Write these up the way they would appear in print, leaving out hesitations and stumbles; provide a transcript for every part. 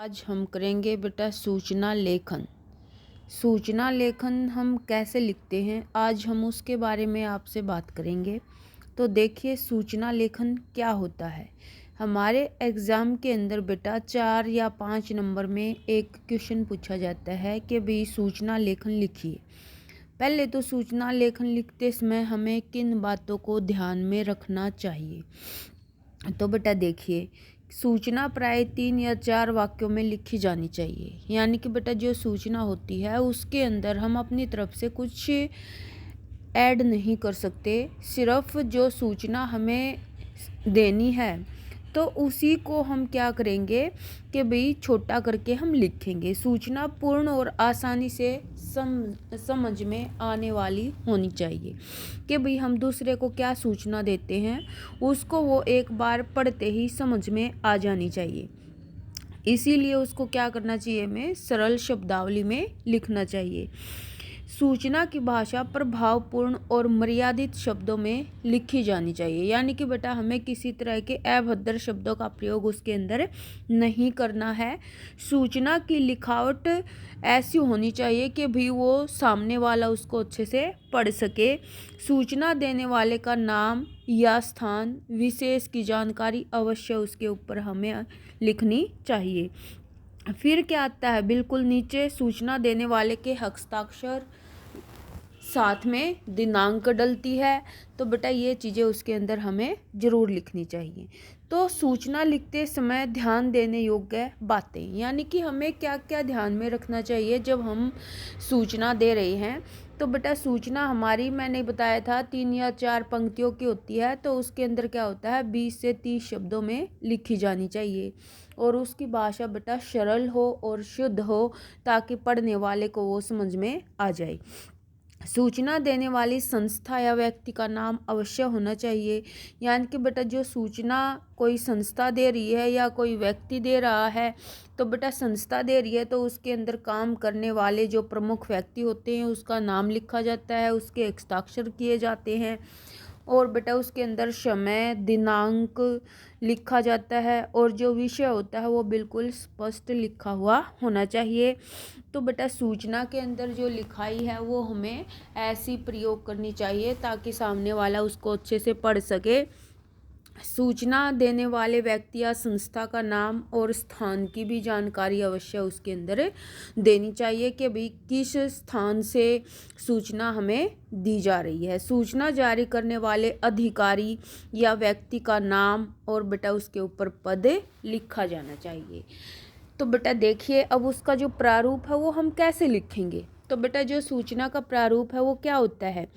आज हम करेंगे बेटा सूचना लेखन। सूचना लेखन हम कैसे लिखते हैं, आज हम उसके बारे में आपसे बात करेंगे। तो देखिए सूचना लेखन क्या होता है। हमारे एग्ज़ाम के अंदर बेटा 4 या 5 नंबर में एक क्वेश्चन पूछा जाता है कि भाई सूचना लेखन लिखिए। पहले तो सूचना लेखन लिखते समय हमें किन बातों को ध्यान में रखना चाहिए। तो बेटा देखिए सूचना प्राय 3 या 4 वाक्यों में लिखी जानी चाहिए। यानी कि बेटा जो सूचना होती है उसके अंदर हम अपनी तरफ से कुछ ऐड नहीं कर सकते। सिर्फ जो सूचना हमें देनी है तो उसी को हम क्या करेंगे कि भाई छोटा करके हम लिखेंगे। सूचना पूर्ण और आसानी से समझ में आने वाली होनी चाहिए कि भाई हम दूसरे को क्या सूचना देते हैं उसको वो एक बार पढ़ते ही समझ में आ जानी चाहिए। इसीलिए उसको क्या करना चाहिए, हमें सरल शब्दावली में लिखना चाहिए। सूचना की भाषा प्रभावपूर्ण और मर्यादित शब्दों में लिखी जानी चाहिए। यानी कि बेटा हमें किसी तरह के अभद्र शब्दों का प्रयोग उसके अंदर नहीं करना है। सूचना की लिखावट ऐसी होनी चाहिए कि भी वो सामने वाला उसको अच्छे से पढ़ सके। सूचना देने वाले का नाम या स्थान विशेष की जानकारी अवश्य उसके ऊपर हमें लिखनी चाहिए। फिर क्या आता है, बिल्कुल नीचे सूचना देने वाले के हस्ताक्षर, साथ में दिनांक डलती है। तो बेटा ये चीज़ें उसके अंदर हमें ज़रूर लिखनी चाहिए। तो सूचना लिखते समय ध्यान देने योग्य बातें, यानी कि हमें क्या क्या ध्यान में रखना चाहिए जब हम सूचना दे रहे हैं। तो बेटा सूचना हमारी, मैंने बताया था 3 या 4 पंक्तियों की होती है। तो उसके अंदर क्या होता है 20 से 30 शब्दों में लिखी जानी चाहिए और उसकी भाषा बेटा सरल हो और शुद्ध हो ताकि पढ़ने वाले को वो समझ में आ जाए। सूचना देने वाली संस्था या व्यक्ति का नाम अवश्य होना चाहिए। यानी कि बेटा जो सूचना कोई संस्था दे रही है या कोई व्यक्ति दे रहा है, तो बेटा संस्था दे रही है तो उसके अंदर काम करने वाले जो प्रमुख व्यक्ति होते हैं उसका नाम लिखा जाता है, उसके हस्ताक्षर किए जाते हैं और बेटा उसके अंदर समय दिनांक लिखा जाता है और जो विषय होता है वो बिल्कुल स्पष्ट लिखा हुआ होना चाहिए। तो बेटा सूचना के अंदर जो लिखाई है वो हमें ऐसी प्रयोग करनी चाहिए ताकि सामने वाला उसको अच्छे से पढ़ सके। सूचना देने वाले व्यक्ति या संस्था का नाम और स्थान की भी जानकारी अवश्य उसके अंदर देनी चाहिए कि भाई किस स्थान से सूचना हमें दी जा रही है। सूचना जारी करने वाले अधिकारी या व्यक्ति का नाम और बेटा उसके ऊपर पद लिखा जाना चाहिए। तो बेटा देखिए अब उसका जो प्रारूप है वो हम कैसे लिखेंगे। तो बेटा जो सूचना का प्रारूप है वो क्या होता है,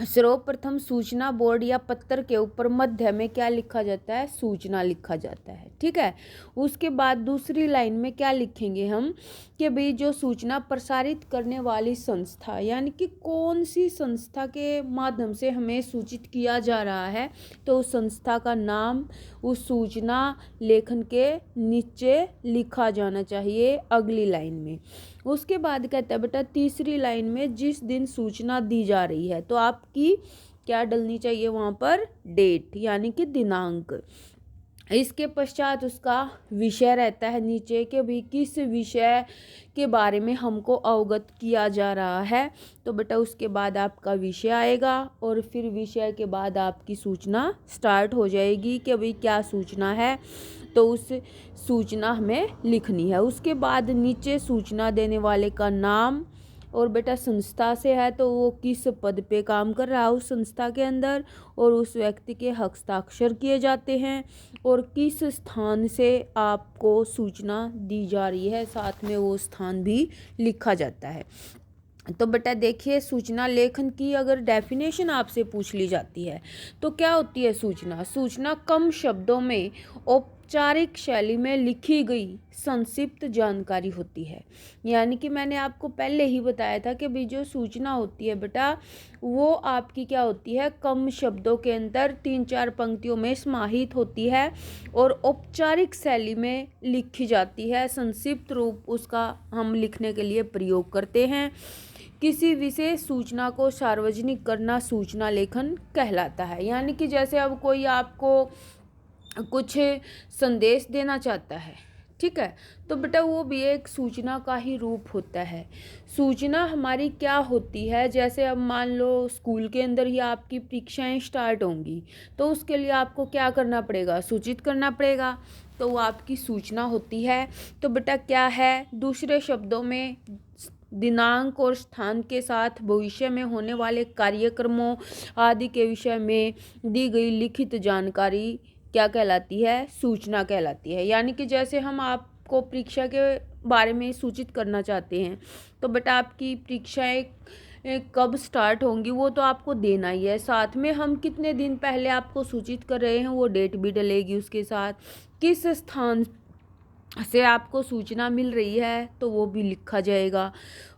सर्वप्रथम सूचना बोर्ड या पत्र के ऊपर मध्य में क्या लिखा जाता है, सूचना लिखा जाता है। ठीक है, उसके बाद दूसरी लाइन में क्या लिखेंगे हम कि भाई जो सूचना प्रसारित करने वाली संस्था, यानी कि कौन सी संस्था के माध्यम से हमें सूचित किया जा रहा है, तो उस संस्था का नाम उस सूचना लेखन के नीचे लिखा जाना चाहिए अगली लाइन में। उसके बाद कहता है बेटा तीसरी लाइन में जिस दिन सूचना दी जा रही है तो आपकी क्या डलनी चाहिए वहाँ पर, डेट यानी कि दिनांक। इसके पश्चात उसका विषय रहता है नीचे कि भाई किस विषय के बारे में हमको अवगत किया जा रहा है। तो बेटा उसके बाद आपका विषय आएगा और फिर विषय के बाद आपकी सूचना स्टार्ट हो जाएगी कि भाई क्या सूचना है, तो उस सूचना हमें लिखनी है। उसके बाद नीचे सूचना देने वाले का नाम और बेटा संस्था से है तो वो किस पद पे काम कर रहा है उस संस्था के अंदर, और उस व्यक्ति के हस्ताक्षर किए जाते हैं और किस स्थान से आपको सूचना दी जा रही है, साथ में वो स्थान भी लिखा जाता है। तो बेटा देखिए सूचना लेखन की अगर डेफिनेशन आपसे पूछ ली जाती है तो क्या होती है सूचना। सूचना कम शब्दों में औपचारिक शैली में लिखी गई संक्षिप्त जानकारी होती है। यानी कि मैंने आपको पहले ही बताया था कि भाई जो सूचना होती है बेटा वो आपकी क्या होती है, कम शब्दों के अंदर 3-4 पंक्तियों में समाहित होती है और औपचारिक शैली में लिखी जाती है। संक्षिप्त रूप उसका हम लिखने के लिए प्रयोग करते हैं। किसी विशेष सूचना को सार्वजनिक करना सूचना लेखन कहलाता है। यानी कि जैसे अब कोई आपको कुछ संदेश देना चाहता है, ठीक है। तो बेटा वो भी एक सूचना का ही रूप होता है। सूचना हमारी क्या होती है, जैसे अब मान लो स्कूल के अंदर ही आपकी परीक्षाएं स्टार्ट होंगी, तो उसके लिए आपको क्या करना पड़ेगा, सूचित करना पड़ेगा, तो वो आपकी सूचना होती है। तो बेटा क्या है, दूसरे शब्दों में दिनांक और स्थान के साथ भविष्य में होने वाले कार्यक्रमों आदि के विषय में दी गई लिखित जानकारी क्या कहलाती है, सूचना कहलाती है। यानी कि जैसे हम आपको परीक्षा के बारे में सूचित करना चाहते हैं, तो बेटा आपकी परीक्षाएं कब स्टार्ट होंगी वो तो आपको देना ही है, साथ में हम कितने दिन पहले आपको सूचित कर रहे हैं वो डेट भी डलेगी उसके साथ, किस स्थान से आपको सूचना मिल रही है तो वो भी लिखा जाएगा।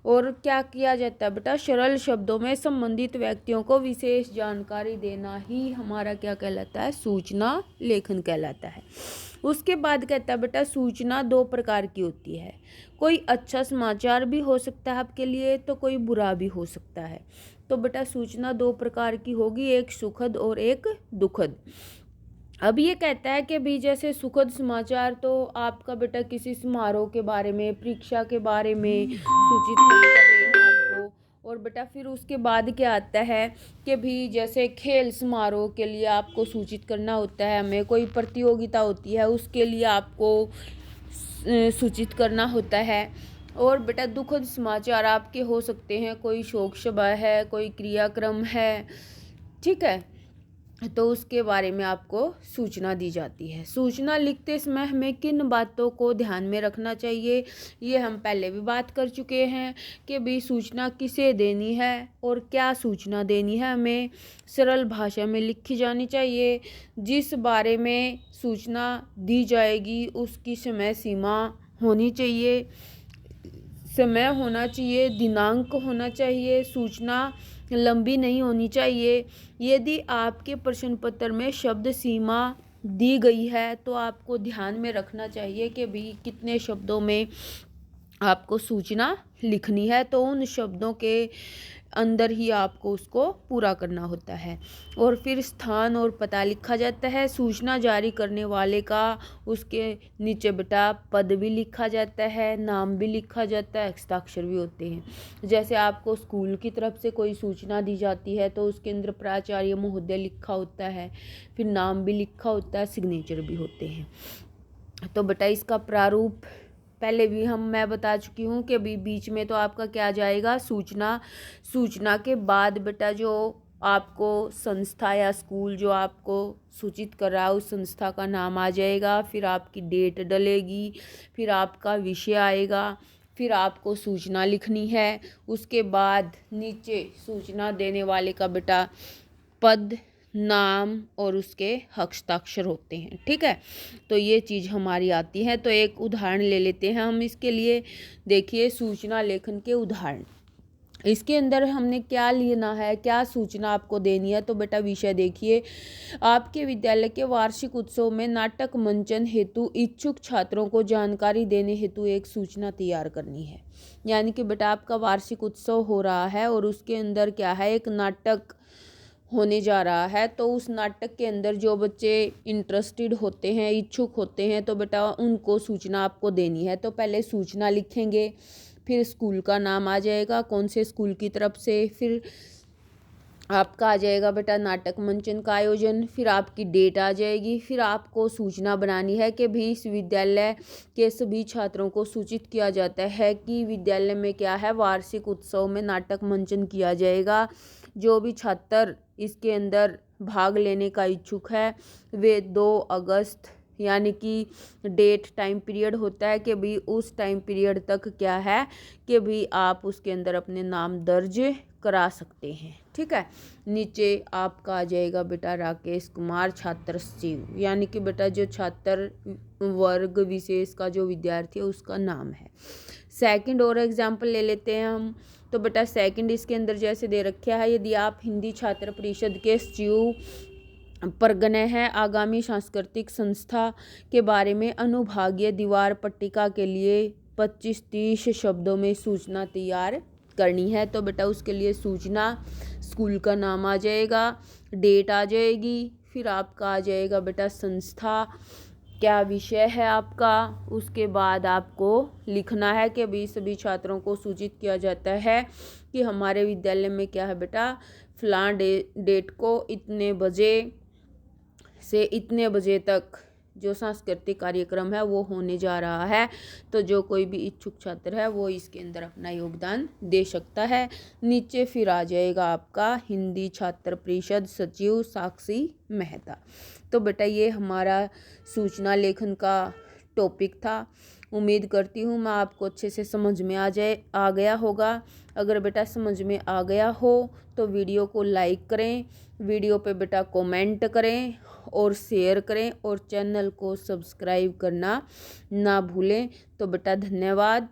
और क्या किया जाता है बेटा, सरल शब्दों में संबंधित व्यक्तियों को विशेष जानकारी देना ही हमारा क्या कहलाता है, सूचना लेखन कहलाता है। उसके बाद कहता है बेटा सूचना दो प्रकार की होती है, कोई अच्छा समाचार भी हो सकता है आपके लिए तो कोई बुरा भी हो सकता है। तो बेटा सूचना दो प्रकार की होगी, एक सुखद और एक दुखद। अब ये कहता है कि भी जैसे सुखद समाचार तो आपका बेटा किसी समारोह के बारे में, परीक्षा के बारे में सूचित कर रहे हैं आपको। और बेटा फिर उसके बाद क्या आता है कि भी जैसे खेल समारोह के लिए आपको सूचित करना होता है, हमें कोई प्रतियोगिता होती है उसके लिए आपको सूचित करना होता है। और बेटा दुखद समाचार आपके हो सकते हैं, कोई शोक सभा है, कोई क्रियाक्रम है, ठीक है, तो उसके बारे में आपको सूचना दी जाती है। सूचना लिखते समय हमें किन बातों को ध्यान में रखना चाहिए, ये हम पहले भी बात कर चुके हैं कि भी सूचना किसे देनी है और क्या सूचना देनी है। हमें सरल भाषा में लिखी जानी चाहिए, जिस बारे में सूचना दी जाएगी उसकी समय सीमा होनी चाहिए, समय होना चाहिए, दिनांक होना चाहिए, सूचना लंबी नहीं होनी चाहिए। यदि आपके प्रश्न पत्र में शब्द सीमा दी गई है तो आपको ध्यान में रखना चाहिए कि भी कितने शब्दों में आपको सूचना लिखनी है, तो उन शब्दों के अंदर ही आपको उसको पूरा करना होता है। और फिर स्थान और पता लिखा जाता है, सूचना जारी करने वाले का उसके नीचे बेटा पद भी लिखा जाता है, नाम भी लिखा जाता है, हस्ताक्षर भी होते हैं। जैसे आपको स्कूल की तरफ से कोई सूचना दी जाती है तो उसके अंदर प्राचार्य महोदय लिखा होता है, फिर नाम भी लिखा होता है, सिग्नेचर भी होते हैं। तो बेटा इसका प्रारूप पहले भी मैं बता चुकी हूँ कि बीच में तो आपका क्या जाएगा, सूचना के बाद बेटा जो आपको संस्था या स्कूल जो आपको सूचित कर रहा है उस संस्था का नाम आ जाएगा, फिर आपकी डेट डलेगी, फिर आपका विषय आएगा, फिर आपको सूचना लिखनी है। उसके बाद नीचे सूचना देने वाले का बेटा पद, नाम और उसके हस्ताक्षर होते हैं, ठीक है। तो ये चीज़ हमारी आती है। तो एक उदाहरण ले लेते हैं हम इसके लिए। देखिए सूचना लेखन के उदाहरण, इसके अंदर हमने क्या लेना है, क्या सूचना आपको देनी है। तो बेटा विषय देखिए, आपके विद्यालय के वार्षिक उत्सव में नाटक मंचन हेतु इच्छुक छात्रों को जानकारी देने हेतु एक सूचना तैयार करनी है। यानी कि बेटा आपका वार्षिक उत्सव हो रहा है और उसके अंदर क्या है, एक नाटक होने जा रहा है, तो उस नाटक के अंदर जो बच्चे इंटरेस्टेड होते हैं, इच्छुक होते हैं, तो बेटा उनको सूचना आपको देनी है। तो पहले सूचना लिखेंगे, फिर स्कूल का नाम आ जाएगा, कौन से स्कूल की तरफ से, फिर आपका आ जाएगा बेटा नाटक मंचन का आयोजन, फिर आपकी डेट आ जाएगी, फिर आपको सूचना बनानी है कि भी इस विद्यालय के सभी छात्रों को सूचित किया जाता है कि विद्यालय में क्या है, वार्षिक उत्सव में नाटक मंचन किया जाएगा। जो भी छात्र इसके अंदर भाग लेने का इच्छुक है वे 2 अगस्त यानी कि डेट टाइम पीरियड होता है कि भी उस टाइम पीरियड तक क्या है कि भी आप उसके अंदर अपने नाम दर्ज करा सकते हैं, ठीक है। नीचे आपका आ जाएगा बेटा राकेश कुमार छात्र सचिव, यानी कि बेटा जो छात्र वर्ग विशेष का जो विद्यार्थी है उसका नाम है। सेकंड और एग्जाम्पल ले लेते हैं हम। तो बेटा सेकंड इसके अंदर जैसे दे रखा है, यदि आप हिंदी छात्र परिषद के सचिव परगने हैं, आगामी सांस्कृतिक संस्था के बारे में अनुभागीय दीवार पट्टिका के लिए 25-30 शब्दों में सूचना तैयार करनी है। तो बेटा उसके लिए सूचना, स्कूल का नाम आ जाएगा, डेट आ जाएगी, फिर आपका आ जाएगा बेटा संस्था, क्या विषय है आपका। उसके बाद आपको लिखना है कि अभी सभी छात्रों को सूचित किया जाता है कि हमारे विद्यालय में क्या है बेटा, फलां डेट को इतने बजे से इतने बजे तक जो सांस्कृतिक कार्यक्रम है वो होने जा रहा है। तो जो कोई भी इच्छुक छात्र है वो इसके अंदर अपना योगदान दे सकता है। नीचे फिर आ जाएगा आपका हिंदी छात्र परिषद सचिव साक्षी मेहता। तो बेटा ये हमारा सूचना लेखन का टॉपिक था। उम्मीद करती हूँ मैं आपको अच्छे से समझ में आ गया होगा। अगर बेटा समझ में आ गया हो तो वीडियो को लाइक करें, वीडियो पे बेटा कमेंट करें और शेयर करें और चैनल को सब्सक्राइब करना ना भूलें। तो बेटा धन्यवाद।